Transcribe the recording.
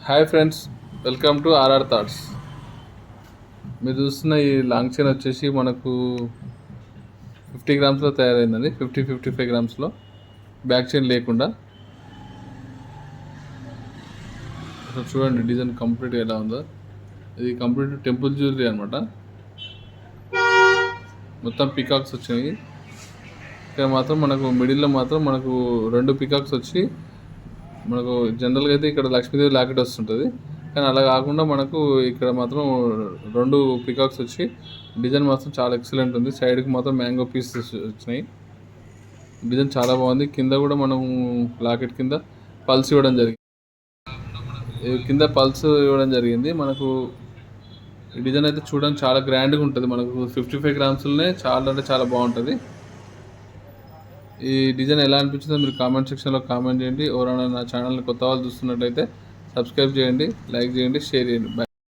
Hi friends, welcome to RR thoughts. మీరు చూస్తున్న ఈ లాంగ్ చైన్ వచ్చేసి మనకు 50 గ్రామ్స్లో తయారైందండి. 55 గ్రామ్స్లో బ్యాక్ చైన్ లేకుండా. అసలు చూడండి డిజైన్ కంప్లీట్గా ఎలా ఉందో. ఇది కంప్లీట్ టెంపుల్ జ్యువెలరీ అనమాట. మొత్తం పికాక్స్ వచ్చినాయి. ఇక్కడ మాత్రం మనకు మిడిల్లో మాత్రం మనకు 2 పికాక్స్ వచ్చి, మనకు జనరల్గా అయితే ఇక్కడ లక్ష్మీదేవి లాకెట్ వస్తుంటుంది, కానీ అలా కాకుండా మనకు ఇక్కడ మాత్రం 2 పికాక్స్ వచ్చి డిజైన్ మాత్రం చాలా ఎక్సలెంట్ ఉంది. సైడ్కి మాత్రం మ్యాంగో పీసెస్ వచ్చినాయి. డిజైన్ చాలా బాగుంది. కింద కూడా మనం లాకెట్ కింద పల్స్ ఇవ్వడం జరిగింది. మనకు ఈ డిజైన్ అయితే చూడడానికి చాలా గ్రాండ్గా ఉంటుంది. మనకు 55 గ్రామ్స్లోనే చాలా అంటే చాలా బాగుంటుంది. ఈ డిజైన్ ఎలా అనిపించిందో మీరు కామెంట్ సెక్షన్లో కామెంట్ చేయండి. ఎవరైనా నా ఛానల్ని కొత్త వాళ్ళు చూస్తున్నట్టయితే సబ్స్క్రైబ్ చేయండి, లైక్ చేయండి, షేర్ చేయండి.